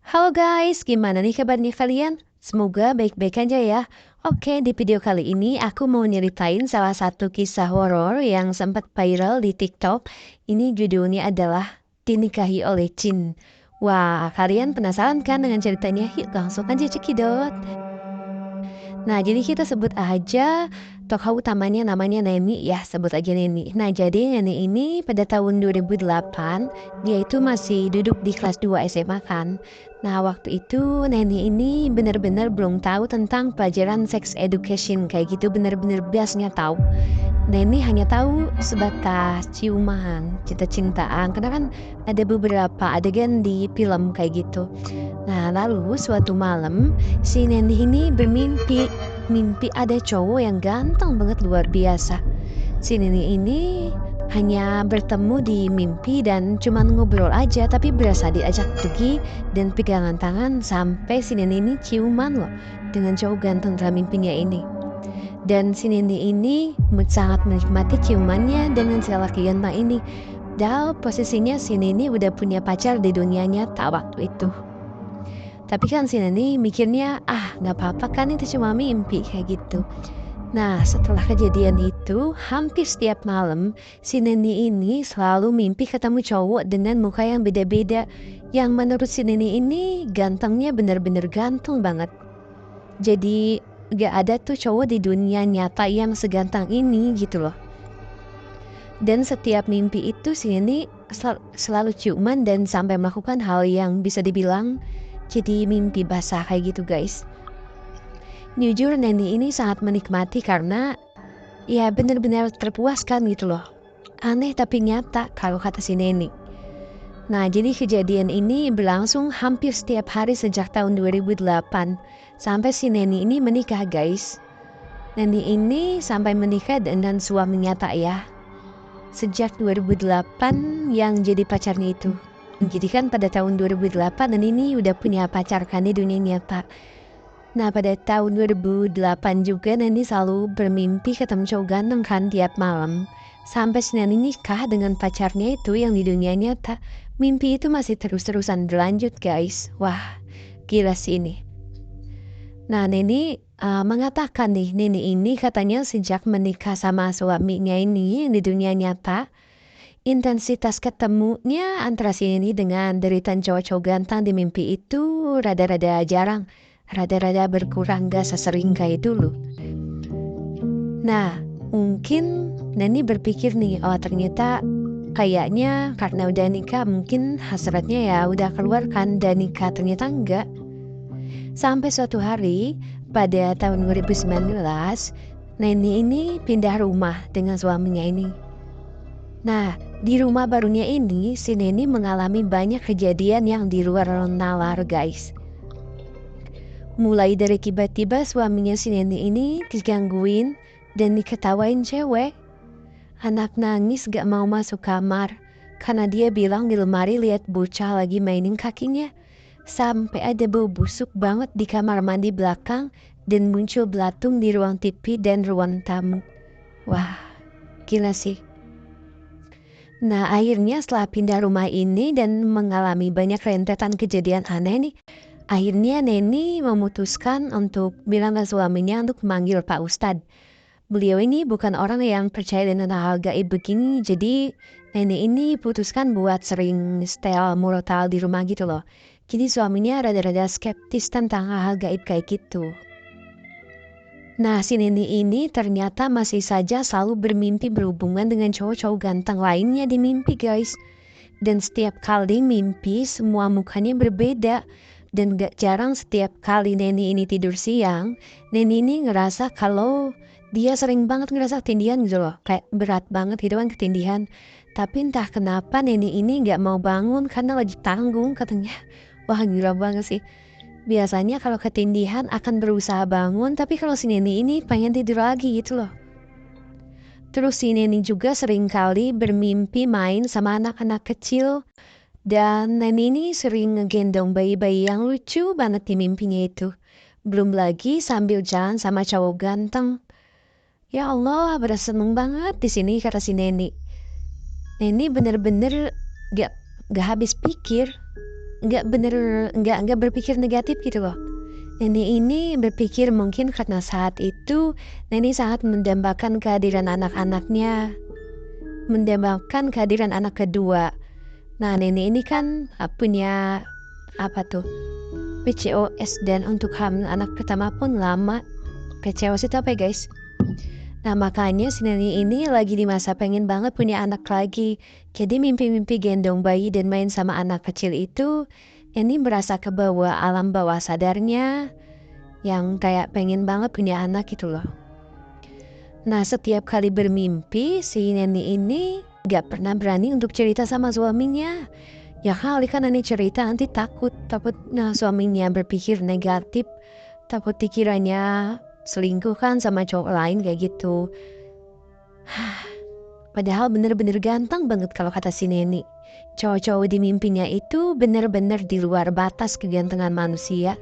Halo guys, gimana nih kabarnya kalian? Semoga baik-baik aja ya. Oke, di video kali ini aku mau nyeritain salah satu kisah horor yang sempat viral di TikTok. Ini judulnya adalah Dinikahi oleh Jin. Wah, kalian penasaran kan dengan ceritanya? Yuk langsung aja cekidot. Nah, jadi kita sebut aja tokoh utamanya namanya Neni ya, sebut aja Neni. Nah, jadi Neni ini pada tahun 2008, dia itu masih duduk di kelas 2 SMA kan. Nah, waktu itu Neni ini benar-benar belum tahu tentang pelajaran sex education kayak gitu, benar-benar biasanya tahu. Neni hanya tahu sebatas ciuman, cinta-cintaan, karena kan ada beberapa adegan di film kayak gitu. Nah, lalu suatu malam, si Neni ini bermimpi. Mimpi ada cowok yang ganteng banget luar biasa. Si Neni ini hanya bertemu di mimpi dan cuma ngobrol aja, tapi berasa diajak pergi dan pegangan tangan sampai si Neni ini ciuman loh dengan cowok ganteng dalam mimpinya ini. Dan si Neni ini sangat menikmati ciumannya dengan si laki ganteng ini. Dan posisinya si Neni udah punya pacar di dunia nyata waktu itu. Tapi kan si Neni mikirnya, nggak apa-apa kan itu cuma mimpi kayak gitu. Nah, setelah kejadian itu, hampir setiap malam, si Neni ini selalu mimpi ketemu cowok dengan muka yang beda-beda. Yang menurut si Neni ini gantengnya bener-bener ganteng banget. Jadi gak ada tuh cowok di dunia nyata yang seganteng ini gitu loh. Dan setiap mimpi itu si Neni selalu ciuman dan sampai melakukan hal yang bisa dibilang jadi mimpi basah kayak gitu guys. Jujur Neni ini sangat menikmati karena ya benar-benar terpuaskan gitu loh. Aneh tapi nyata kalau kata si Neni. Nah, jadi kejadian ini berlangsung hampir setiap hari sejak tahun 2008 sampai si Neni ini menikah guys. Neni ini sampai menikah dengan suami nyata ya. Sejak 2008 yang jadi pacarnya itu. Jadi kan pada tahun 2008 Neni ini udah punya pacar kan di dunia nyata. Nah, pada tahun 2008 juga Neni selalu bermimpi ketemu cowok ganteng kan tiap malam. Sampai si Neni nikah dengan pacarnya itu yang di dunia nyata. Mimpi itu masih terus-terusan berlanjut guys. Wah, gila sih ini. Nah, Neni mengatakan nih, Neni ini katanya sejak menikah sama suaminya ini di dunia nyata, intensitas ketemunya antara si Neni dengan deritan cowok-cowok ganteng di mimpi itu rada-rada jarang. Rada-rada berkurang gak sesering kayak dulu. Nah, mungkin Nani berpikir nih, oh ternyata kayaknya karena udah nikah mungkin hasratnya ya udah keluar kan dan nikah, ternyata enggak. Sampai suatu hari pada tahun 2019, Neni ini pindah rumah dengan suaminya ini. Nah, di rumah barunya ini si Neni mengalami banyak kejadian yang di luar nalar guys. Mulai dari tiba-tiba suaminya si Neni ini digangguin dan diketawain cewek. Anak nangis gak mau masuk kamar karena dia bilang di lemari lihat bocah lagi mainin kakinya. Sampai ada bau busuk banget di kamar mandi belakang dan muncul belatung di ruang TV dan ruang tamu. Wah, gila sih. Nah, akhirnya setelah pindah rumah ini dan mengalami banyak rentetan kejadian aneh nih, akhirnya Neni memutuskan untuk bilang ke suaminya untuk memanggil Pak Ustadz. Beliau ini bukan orang yang percaya dengan hal gaib begini, jadi Neni ini putuskan buat sering setel murotal di rumah gitu loh. Jadi suaminya rada-rada skeptis tentang hal gaib kayak gitu. Nah, si Neni ini ternyata masih saja selalu bermimpi berhubungan dengan cowok-cowok ganteng lainnya di mimpi guys. Dan setiap kali mimpi semua mukanya berbeda. Dan gak jarang setiap kali Neni ini tidur siang, Neni ini ngerasa kalau dia sering banget ngerasa ketindihan gitu loh. Kayak berat banget gitu kan ketindihan. Tapi entah kenapa Neni ini gak mau bangun karena lagi tanggung katanya. Wah gila banget sih. Biasanya kalau ketindihan akan berusaha bangun, tapi kalau si Neni ini pengen tidur lagi gitu loh. Terus si Neni juga sering kali bermimpi main sama anak-anak kecil. Dan Neni ini sering ngegendong bayi-bayi yang lucu banget di mimpinya itu. Belum lagi sambil jalan sama cowok ganteng. Ya Allah, berasa seneng banget di sini kata si Neni. Neni bener-bener gak habis pikir. nggak berpikir negatif gitu loh. Nenek ini berpikir mungkin karena saat itu nenek sangat mendambakan kehadiran anak-anaknya, mendambakan kehadiran anak kedua. Nah, nenek ini kan punya apa tuh? PCOS, dan untuk hamil anak pertama pun lama. PCOS itu apa ya guys? Nah, makanya si nenek ini lagi di masa pengen banget punya anak lagi. Jadi mimpi-mimpi gendong bayi dan main sama anak kecil itu, ini merasa kebawa alam bawah sadarnya yang kayak pengen banget punya anak gitu loh. Nah, setiap kali bermimpi, si nenek ini gak pernah berani untuk cerita sama suaminya. Ya kali kan nenek cerita nanti takut nah suaminya berpikir negatif, takut dikiranya selingkuh kan sama cowok lain kayak gitu. Padahal bener-bener ganteng banget kalau kata si nenek. Cowok-cowok di mimpinya itu bener-bener di luar batas kegantengan manusia.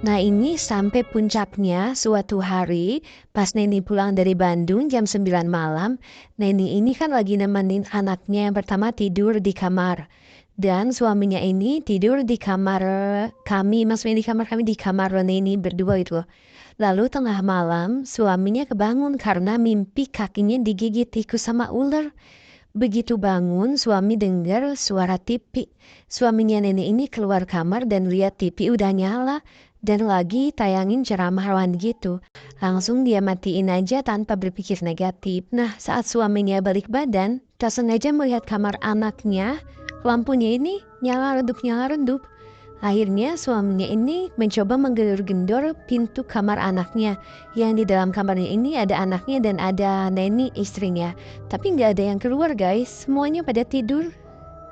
Nah, ini sampai puncaknya suatu hari pas Neni pulang dari Bandung jam 9 malam. Neni ini kan lagi nemenin anaknya yang pertama tidur di kamar. Dan suaminya ini tidur di kamar kami, maksudnya di kamar kami, di kamar Neni berdua itu loh. Lalu tengah malam suaminya kebangun karena mimpi kakinya digigit tikus sama ular. Begitu bangun, suami dengar suara TV. Suaminya nenek ini keluar kamar dan lihat TV udah nyala dan lagi tayangin ceramah hewan gitu. Langsung dia matiin aja tanpa berpikir negatif. Nah, saat suaminya balik badan, tak sengaja melihat kamar anaknya, lampunya ini nyala redup. Akhirnya suaminya ini mencoba menggedor-gendor pintu kamar anaknya. Yang di dalam kamarnya ini ada anaknya dan ada nenek istrinya. Tapi nggak ada yang keluar guys, semuanya pada tidur.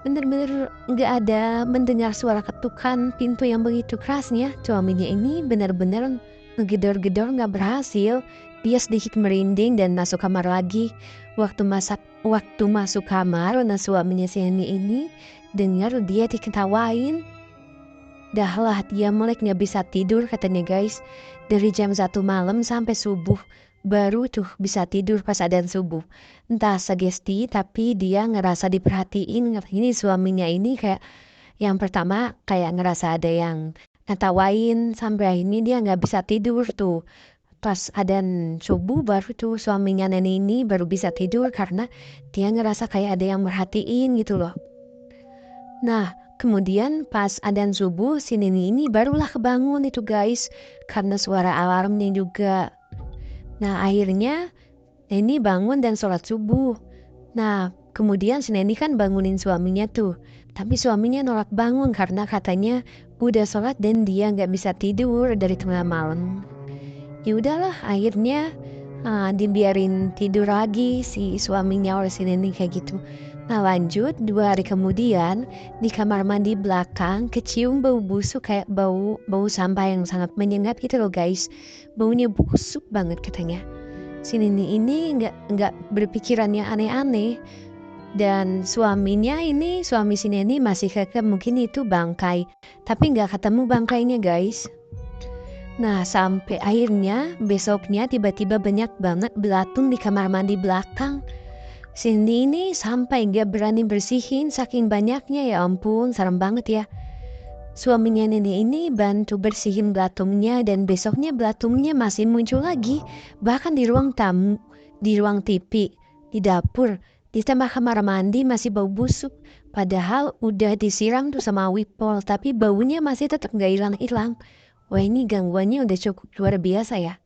Bener-bener nggak ada mendengar suara ketukan pintu yang begitu kerasnya. Suaminya ini bener-bener ngegedor-gedor nggak berhasil. Dia sedikit merinding dan masuk kamar lagi. Waktu masuk kamar, nah suaminya si nenek ini dengar dia diketawain. Dahlah dia melek nggak bisa tidur katanya guys. Dari jam 1 malam sampai subuh. Baru tuh bisa tidur pas adzan subuh. Entah sugesti tapi dia ngerasa diperhatiin. Ini suaminya ini kayak yang pertama kayak ngerasa ada yang ngetawain. Sampai ini dia nggak bisa tidur tuh. Pas adzan subuh baru tuh suaminya nenek ini baru bisa tidur karena dia ngerasa kayak ada yang merhatiin gitu loh. Nah, kemudian pas adzan subuh si nenek ini barulah kebangun itu guys. Karena suara alarmnya juga. Nah, akhirnya Neni bangun dan sholat subuh. Nah, kemudian si Neni kan bangunin suaminya tuh. Tapi suaminya nolak bangun karena katanya udah sholat dan dia nggak bisa tidur dari tengah malam. Ya udahlah, akhirnya dibiarin tidur lagi si suaminya oleh si Neni kayak gitu. Nah lanjut 2 hari kemudian di kamar mandi belakang kecium bau busuk kayak bau sampah yang sangat menyengat gitu loh guys. Baunya busuk banget katanya. Si Nini ini nggak berpikirannya aneh-aneh dan suaminya ini suami si Nini masih kekeh mungkin itu bangkai tapi nggak ketemu bangkainya guys. Nah sampai akhirnya besoknya tiba-tiba banyak banget belatung di kamar mandi belakang. Cindy ini sampai gak berani bersihin saking banyaknya ya ampun serem banget ya. Suaminya nenek ini bantu bersihin belatungnya dan besoknya belatungnya masih muncul lagi. Bahkan di ruang tamu, di ruang TV, di dapur, di kamar mandi masih bau busuk. Padahal udah disiram tuh sama Wipol tapi baunya masih tetap gak hilang-hilang. Wah ini gangguannya udah cukup luar biasa ya.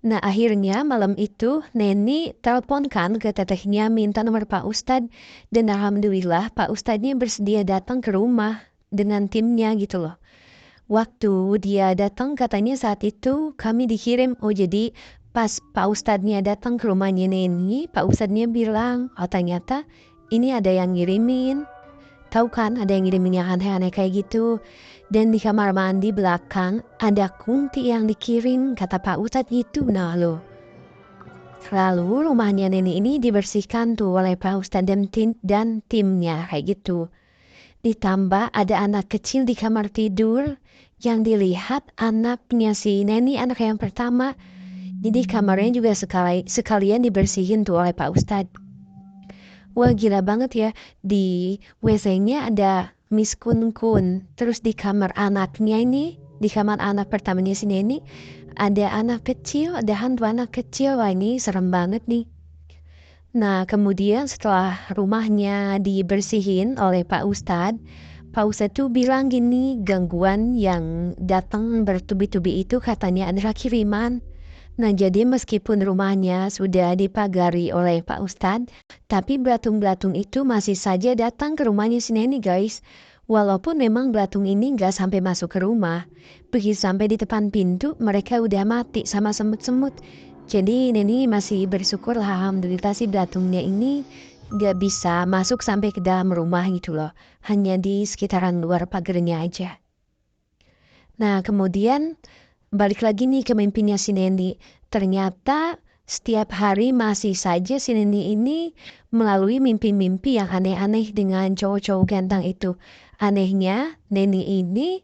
Nah akhirnya malam itu Neni teleponkan ke tetehnya minta nomor Pak Ustadz dan alhamdulillah Pak Ustadznya bersedia datang ke rumah dengan timnya gitu loh. Waktu dia datang katanya saat itu kami dikirim, oh jadi pas Pak Ustadznya datang ke rumahnya Neni, Pak Ustadznya bilang, oh ternyata ini ada yang ngirimin. Tahu kan ada yang ngirimin yang aneh-aneh kayak gitu. Dan di kamar mandi belakang ada kunti yang dikirim kata Pak Ustadz gitu. Nah loh. Lalu rumahnya nenek ini dibersihkan tuh oleh Pak Ustadz dan timnya kayak gitu. Ditambah ada anak kecil di kamar tidur yang dilihat anaknya si nenek anak yang pertama. Jadi kamarnya juga sekalian dibersihin tuh oleh Pak Ustadz. Wah gila banget ya, di WC-nya ada Miss Kun Kun. Terus di kamar anaknya ini, di kamar anak pertamanya si Neni, ada anak kecil, ada hantu anak kecil. Wah ini serem banget nih. Nah kemudian setelah rumahnya dibersihin oleh Pak Ustadz tuh bilang gini, gangguan yang datang bertubi-tubi itu katanya adalah kiriman. Nah, jadi meskipun rumahnya sudah dipagari oleh Pak Ustadz, tapi belatung-belatung itu masih saja datang ke rumahnya si Neni, guys. Walaupun memang belatung ini nggak sampai masuk ke rumah, begitu sampai di depan pintu, mereka udah mati sama semut-semut. Jadi Neni masih bersyukur lah, alhamdulillah si belatungnya ini nggak bisa masuk sampai ke dalam rumah gitu loh. Hanya di sekitaran luar pagarnya aja. Nah, kemudian balik lagi nih ke mimpinya si Neni. Ternyata setiap hari masih saja si Neni ini melalui mimpi-mimpi yang aneh-aneh dengan cowok-cowok ganteng itu. Anehnya, Neni ini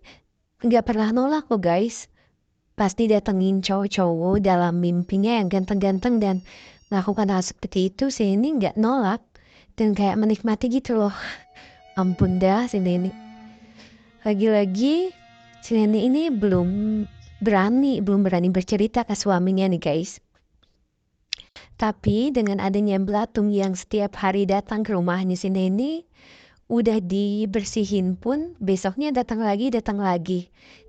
nggak pernah nolak kok guys. Pasti datengin cowok-cowok dalam mimpinya yang ganteng-ganteng dan melakukan hal seperti itu si Neni nggak nolak. Dan kayak menikmati gitu loh. Ampun dah si Neni. Lagi-lagi si Neni ini belum berani bercerita ke suaminya nih guys. Tapi dengan adanya belatung yang setiap hari datang ke rumahnya si Neni, udah dibersihin pun besoknya datang lagi.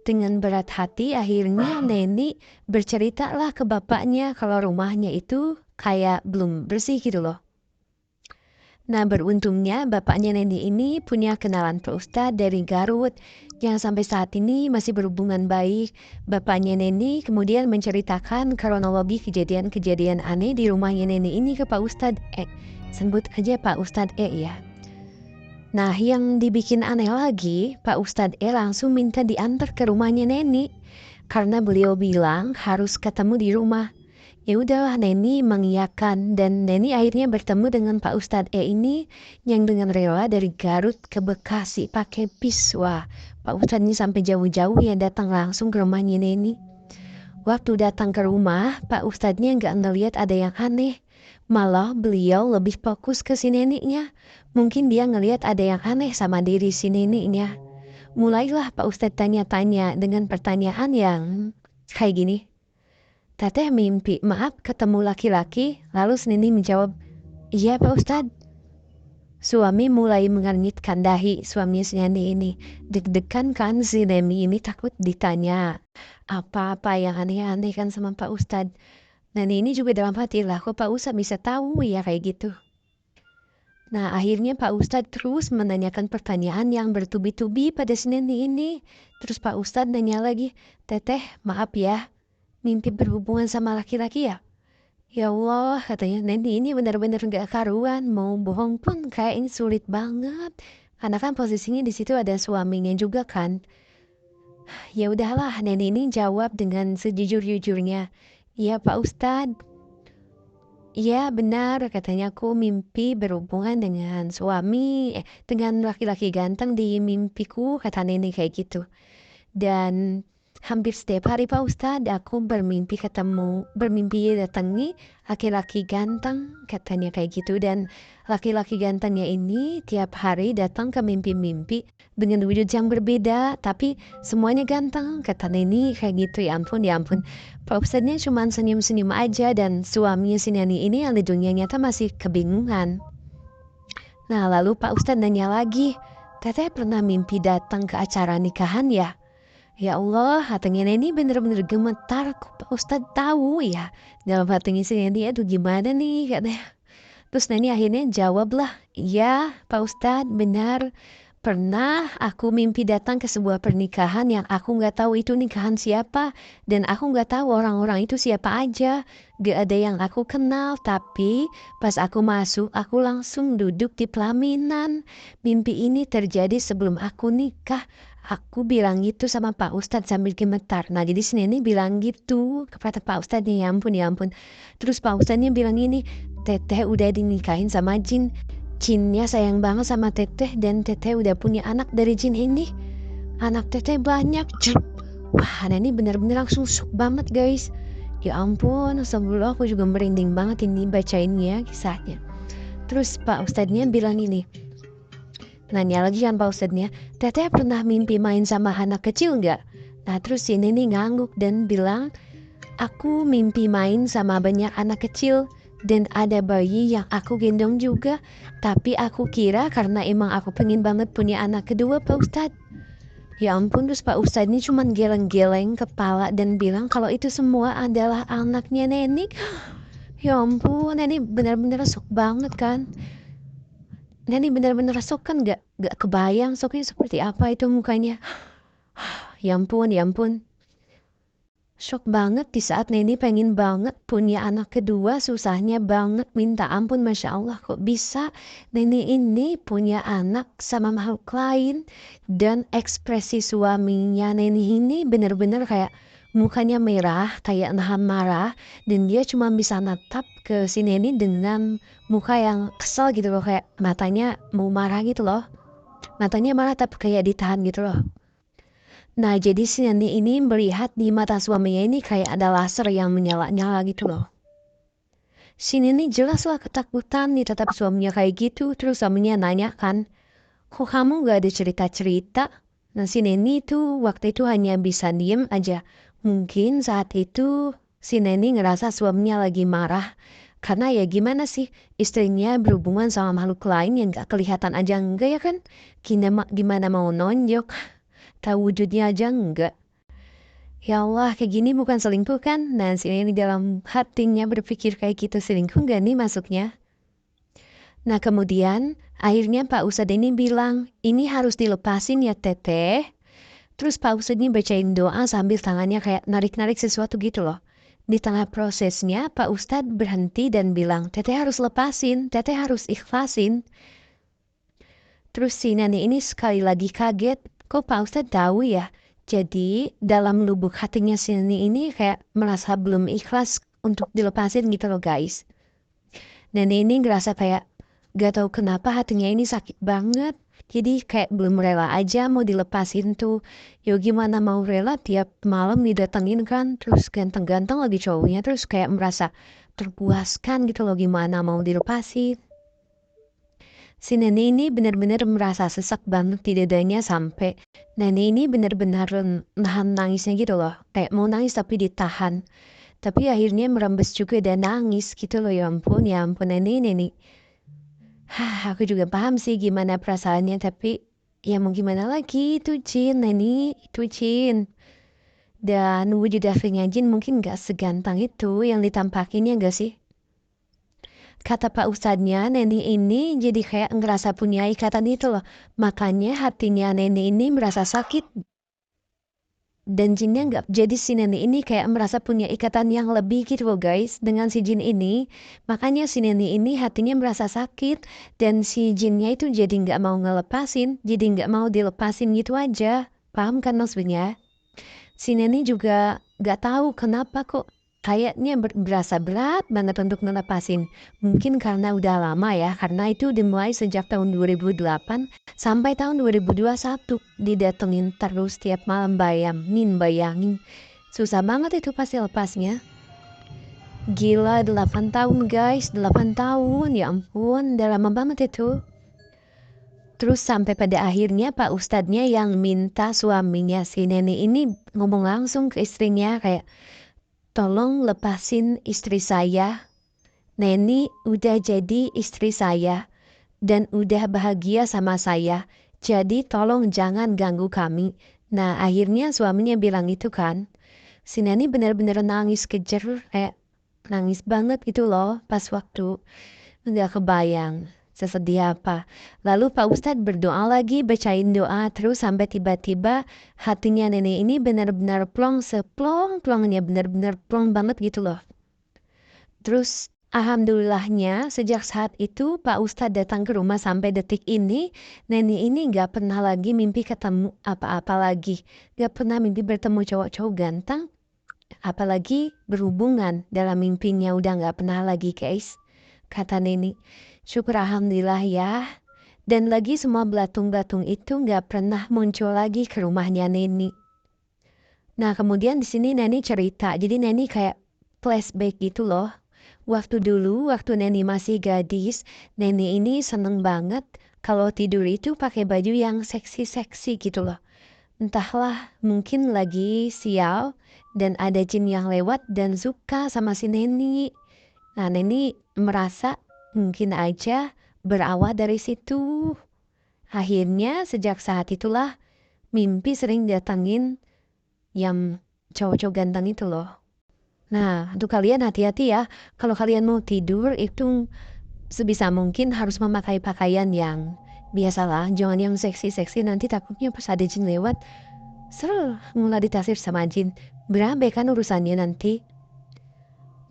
Dengan berat hati akhirnya Neni bercerita lah ke bapaknya kalau rumahnya itu kayak belum bersih gitu loh. Nah beruntungnya bapaknya Neni ini punya kenalan Pak Ustadz dari Garut yang sampai saat ini masih berhubungan baik. Bapaknya Neni kemudian menceritakan kronologi kejadian-kejadian aneh di rumahnya Neni ini ke Pak Ustadz sebut aja Pak Ustadz ya. Nah yang dibikin aneh lagi, Pak Ustadz langsung minta diantar ke rumahnya Neni karena beliau bilang harus ketemu di rumah. Ya udahlah Neni mengiyakan dan Neni akhirnya bertemu dengan Pak Ustadz ini yang dengan rela dari Garut ke Bekasi pakai bis. Wah, Pak Ustadz ini sampai jauh-jauh ya datang langsung ke rumahnya Neni. Waktu datang ke rumah, Pak Ustadznya nggak ngeliat ada yang aneh. Malah beliau lebih fokus ke si Neninya. Mungkin dia ngeliat ada yang aneh sama diri si Neninya. Mulailah Pak Ustadz tanya-tanya dengan pertanyaan yang kayak gini. Teteh mimpi, maaf ketemu laki-laki, lalu Neni menjawab, iya Pak Ustadz. Suami mulai mengernyitkan dahi, suaminya si Neni ini. Deg-degan kan si Neni ini takut ditanya apa-apa yang aneh-aneh kan sama Pak Ustadz. Neni ini juga dalam hati lah, kok Pak Ustadz bisa tahu ya kayak gitu. Nah akhirnya Pak Ustadz terus menanyakan pertanyaan yang bertubi-tubi pada si Neni ini. Terus Pak Ustadz nanya lagi, teteh maaf ya, mimpi berhubungan sama laki-laki ya? Ya Allah, katanya Neni ini benar-benar gak karuan, mau bohong pun kayak ini sulit banget. Karena kan posisinya di situ ada suaminya juga kan. Ya udahlah, Neni ini jawab dengan sejujur-jujurnya. Iya Pak Ustadz. Iya benar, katanya aku mimpi berhubungan dengan dengan laki-laki ganteng di mimpiku, kata Neni kayak gitu. Dan hampir setiap hari Pak Ustadz aku bermimpi datangi laki-laki ganteng katanya kayak gitu. Dan laki-laki gantengnya ini tiap hari datang ke mimpi-mimpi dengan wujud yang berbeda tapi semuanya ganteng kata Neni kayak gitu. Ya ampun Pak Ustadznya cuma senyum-senyum aja dan suaminya si Neni ini yang di dunia nyata masih kebingungan. Nah lalu Pak Ustadz nanya lagi, teteh pernah mimpi datang ke acara nikahan ya? Ya Allah, hatinya Neni bener-bener gemetar. Kok Pak Ustadz tahu ya? Dalam hatinya si Neni, aduh gimana nih katanya. Terus Neni akhirnya jawab lah, iya Pak Ustadz benar. Pernah aku mimpi datang ke sebuah pernikahan yang aku nggak tahu itu nikahan siapa. Dan aku nggak tahu orang-orang itu siapa aja. Gak ada yang aku kenal, tapi pas aku masuk, aku langsung duduk di pelaminan. Mimpi ini terjadi sebelum aku nikah. Aku bilang gitu sama Pak Ustadz sambil gemetar. Nah jadi si Neni bilang gitu kepada Pak Ustadz, ya ampun. Terus Pak Ustadznya bilang ini, teteh udah dinikahin sama jin. Jinnya sayang banget sama teteh dan teteh udah punya anak dari jin ini. Anak teteh banyak. Wah Neni bener-bener langsung shock banget guys. Ya ampun, sebelum aku juga merinding banget ini bacainnya kisahnya. Terus Pak Ustadznya bilang ini, Nanya lagi kan Pak Ustadznya, Teteh pernah mimpi main sama anak kecil nggak? Nah terus si Neni ngangguk dan bilang, aku mimpi main sama banyak anak kecil dan ada bayi yang aku gendong juga. Tapi aku kira karena emang aku pengen banget punya anak kedua Pak Ustadz. Ya ampun, terus Pak Ustadz ini cuma geleng-geleng kepala dan bilang kalau itu semua adalah anaknya Neni. Ya ampun, Neni benar-benar shock banget kan. Neni benar-benar shock kan, gak kebayang shocknya seperti apa itu mukanya. Ya ampun, ya ampun. Shock banget di saat Neni pengen banget punya anak kedua, susahnya banget minta ampun. Masya Allah kok bisa Neni ini punya anak sama makhluk lain. Dan ekspresi suaminya Neni ini bener-bener kayak mukanya merah, kayak nahan marah. Dan dia cuma bisa natap ke si Neni dengan muka yang kesel gitu loh. Kayak matanya mau marah gitu loh. Matanya marah tapi kayak ditahan gitu loh. Nah, jadi si Nani ini melihat di mata suaminya ini kayak ada laser yang menyala-nyala gitu loh. Si Nani jelaslah ketakutan nih tetap suaminya kayak gitu. Terus suaminya nanya kan, kok kamu gak ada cerita-cerita? Nah, si Nani tuh waktu itu hanya bisa diem aja. Mungkin saat itu si Nani ngerasa suaminya lagi marah. Karena ya gimana sih, istrinya berhubungan sama makhluk lain yang gak kelihatan aja enggak ya kan? Gimana mau nonjok? Tahu wujudnya aja enggak. Ya Allah, kayak gini bukan selingkuh kan? Nah, si ini dalam hatinya berpikir kayak gitu, selingkuh gak nih masuknya? Nah, kemudian akhirnya Pak Ustadz ini bilang, ini harus dilepasin ya Teteh. Terus Pak Ustadz ini bacain doa sambil tangannya kayak narik-narik sesuatu gitu loh. Di tengah prosesnya, Pak Ustadz berhenti dan bilang, Teteh harus lepasin, Teteh harus ikhlasin. Terus si nenek ini sekali lagi kaget, kok Pak Ustadz tahu ya? Jadi dalam lubuk hatinya si nenek ini kayak merasa belum ikhlas untuk dilepasin gitu loh guys. Nenek ini ngerasa kayak gak tahu kenapa hatinya ini sakit banget. Jadi kayak belum rela aja mau dilepasin tuh. Yo gimana mau rela tiap malam didatengin kan. Terus ganteng-ganteng lagi cowoknya. Terus kayak merasa terpuaskan gitu loh gimana mau dilepasin. Si nenek ini benar-benar merasa sesak banget di dadanya sampai nenek ini benar-benar nahan nangisnya gitu loh. Kayak mau nangis tapi ditahan. Tapi akhirnya merembes juga dan nangis gitu loh. Ya ampun nenek nenek. Aku juga paham sih gimana perasaannya tapi ya mau gimana lagi itu Jin nenek itu Jin. Dan wujud aslinya Jin mungkin gak segantang itu yang ditampakinnya gak sih? Kata Pak Ustadznya, nenek ini jadi kayak ngerasa punya ikatan itu loh. Makanya hatinya nenek ini merasa sakit. Dan jinnya nggak, jadi si nenek ini kayak merasa punya ikatan yang lebih gitu loh guys. Dengan si jin ini. Makanya si nenek ini hatinya merasa sakit. Dan si jinnya itu jadi nggak mau ngelepasin. Jadi nggak mau dilepasin gitu aja. Paham kan maksudnya? Si nenek juga nggak tahu kenapa kok kayaknya berasa berat banget untuk ngelepasin. Mungkin karena udah lama ya, karena itu dimulai sejak tahun 2008 sampai tahun 2021 didatengin terus tiap malam bayangin. Susah banget itu pasti lepasnya. Gila 8 tahun guys, 8 tahun ya ampun, udah lama banget itu. Terus sampai pada akhirnya Pak Ustadznya yang minta suaminya si nenek ini ngomong langsung ke istrinya kayak, tolong lepasin istri saya. Neni udah jadi istri saya dan udah bahagia sama saya. Jadi tolong jangan ganggu kami. Nah akhirnya suaminya bilang itu kan. Si Neni benar-benar nangis kejer kayak nangis banget gitu loh pas waktu. Nggak kebayang sesedih apa. Lalu Pak Ustadz berdoa lagi, bacain doa terus sampai tiba-tiba hatinya nenek ini benar-benar plong seplong-plongnya, benar-benar plong banget gitu loh. Terus alhamdulillahnya sejak saat itu Pak Ustadz datang ke rumah sampai detik ini, nenek ini nggak pernah lagi mimpi ketemu apa-apa lagi. Nggak pernah mimpi bertemu cowok-cowok ganteng, apalagi berhubungan dalam mimpinya udah nggak pernah lagi guys. Kata nenek, syukur alhamdulillah ya. Dan lagi semua belatung-belatung itu nggak pernah muncul lagi ke rumahnya Neni. Nah kemudian di sini Neni cerita, jadi Neni kayak flashback gitu loh. Waktu dulu, waktu Neni masih gadis, Neni ini seneng banget kalau tidur itu pakai baju yang seksi-seksi gitu loh. Entahlah, mungkin lagi sial dan ada jin yang lewat dan suka sama si Neni. Nah, Neni merasa mungkin aja berawal dari situ. Akhirnya sejak saat itulah mimpi sering datangin yang cowok-cowok ganteng itu loh. Nah, untuk kalian hati-hati ya. Kalau kalian mau tidur itu sebisa mungkin harus memakai pakaian yang biasalah. Jangan yang seksi-seksi, nanti takutnya pas ada jin lewat. Seru mulai ditasir sama jin. Berabe kan urusannya nanti.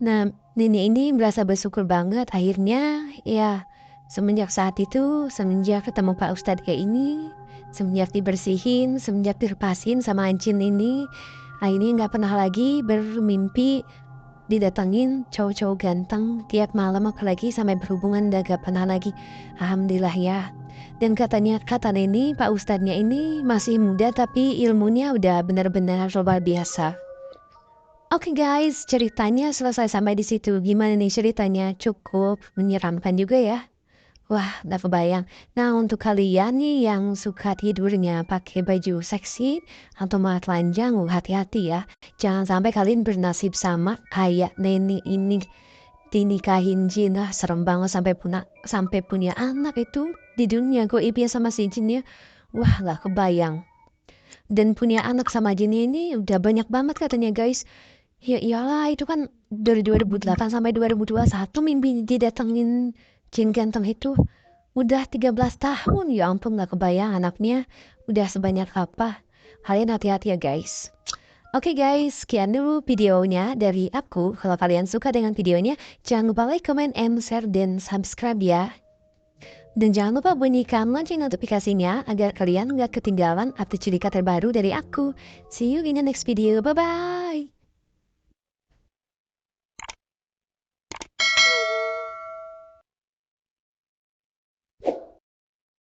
Nah, nenek ini merasa bersyukur banget. Akhirnya ya semenjak saat itu, semenjak ketemu Pak Ustadz kayak ini, semenjak dibersihin, semenjak dilepasin sama jin ini, akhirnya nggak pernah lagi bermimpi didatengin cowok-cowok ganteng tiap malam, apalagi sampai berhubungan, dan gak pernah lagi. Alhamdulillah ya. Dan katanya kata Neni, Pak Ustadznya ini masih muda tapi ilmunya udah benar-benar luar biasa. Oke guys, ceritanya selesai sampai di situ. Gimana nih ceritanya? Cukup menyeramkan juga ya. Wah, udah kebayang. Nah, untuk kalian nih yang suka tidurnya pakai baju seksi atau malah telanjang, hati-hati ya. Jangan sampai kalian bernasib sama kayak Neni ini, dinikahin jin. Ah, serem banget sampai punya anak itu di dunia goibnya sama si jinnya. Wah, lah kebayang. Dan punya anak sama jin ini udah banyak banget katanya guys. Ya iyalah, itu kan dari 2008 sampai 2021 mimpi didatengin jin ganteng itu. Udah 13 tahun, ya ampun gak kebayang anaknya udah sebanyak apa. Kalian hati-hati ya guys. Oke guys, sekian dulu videonya dari aku. Kalau kalian suka dengan videonya, jangan lupa like, comment, and share, dan subscribe ya. Dan jangan lupa bunyikan lonceng notifikasinya agar kalian gak ketinggalan update cerita terbaru dari aku. See you in the next video, bye-bye!